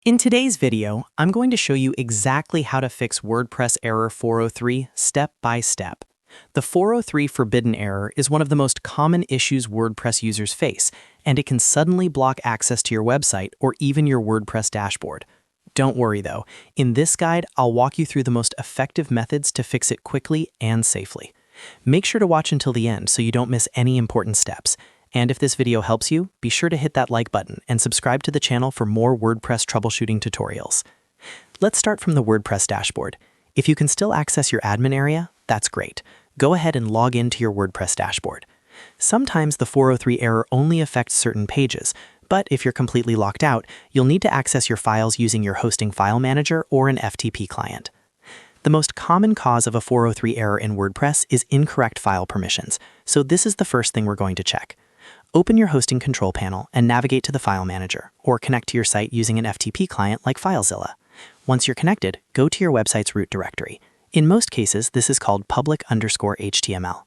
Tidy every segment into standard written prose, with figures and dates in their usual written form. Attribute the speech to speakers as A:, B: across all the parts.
A: In today's video, I'm going to show you exactly how to fix WordPress error 403 step by step. The 403 forbidden error is one of the most common issues WordPress users face, and it can suddenly block access to your website or even your WordPress dashboard. Don't worry though, in this guide, I'll walk you through the most effective methods to fix it quickly and safely. Make sure to watch until the end so you don't miss any important steps. And if this video helps you, be sure to hit that like button and subscribe to the channel for more WordPress troubleshooting tutorials. Let's start from the WordPress dashboard. If you can still access your admin area, that's great. Go ahead and log into your WordPress dashboard. Sometimes the 403 error only affects certain pages, but if you're completely locked out, you'll need to access your files using your hosting file manager or an FTP client. The most common cause of a 403 error in WordPress is incorrect file permissions, so this is the first thing we're going to check. Open your hosting control panel and navigate to the file manager, or connect to your site using an FTP client like FileZilla. Once you're connected, go to your website's root directory. In most cases, this is called public_HTML.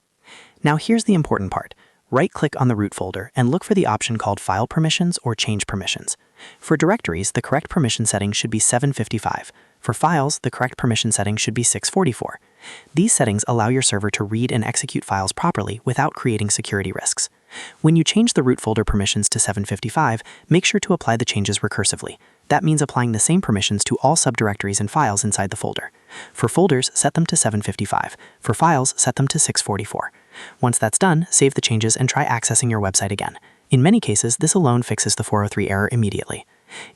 A: Now here's the important part. Right-click on the root folder and look for the option called File Permissions or Change Permissions. For directories, the correct permission setting should be 755. For files, the correct permission setting should be 644. These settings allow your server to read and execute files properly without creating security risks. When you change the root folder permissions to 755, make sure to apply the changes recursively. That means applying the same permissions to all subdirectories and files inside the folder. For folders, set them to 755. For files, set them to 644. Once that's done, save the changes and try accessing your website again. In many cases, this alone fixes the 403 error immediately.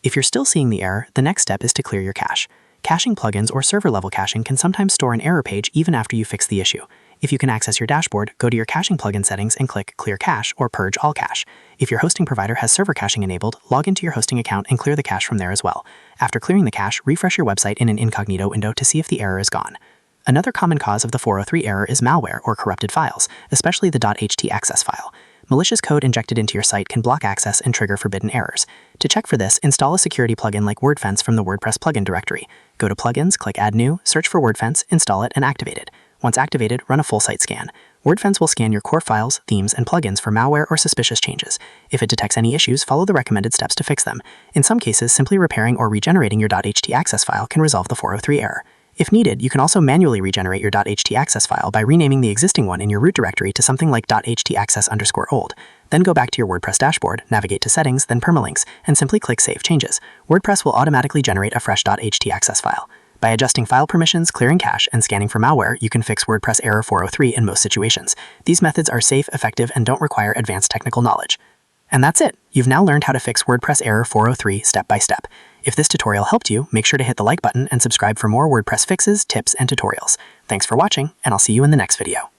A: If you're still seeing the error, the next step is to clear your cache. Caching plugins or server-level caching can sometimes store an error page even after you fix the issue. If you can access your dashboard, go to your caching plugin settings and click Clear Cache or Purge All Cache. If your hosting provider has server caching enabled, log into your hosting account and clear the cache from there as well. After clearing the cache, refresh your website in an incognito window to see if the error is gone. Another common cause of the 403 error is malware or corrupted files, especially the .htaccess file. Malicious code injected into your site can block access and trigger forbidden errors. To check for this, install a security plugin like Wordfence from the WordPress plugin directory. Go to Plugins, click Add New, search for Wordfence, install it, and activate it. Once activated, run a full site scan. Wordfence will scan your core files, themes, and plugins for malware or suspicious changes. If it detects any issues, follow the recommended steps to fix them. In some cases, simply repairing or regenerating your .htaccess file can resolve the 403 error. If needed, you can also manually regenerate your .htaccess file by renaming the existing one in your root directory to something like .htaccess_old. Then go back to your WordPress dashboard, navigate to Settings, then Permalinks, and simply click Save Changes. WordPress will automatically generate a fresh .htaccess file. By adjusting file permissions, clearing cache, and scanning for malware, you can fix WordPress error 403 in most situations. These methods are safe, effective, and don't require advanced technical knowledge. And that's it! You've now learned how to fix WordPress error 403 step by step. If this tutorial helped you, make sure to hit the like button and subscribe for more WordPress fixes, tips, and tutorials. Thanks for watching, and I'll see you in the next video.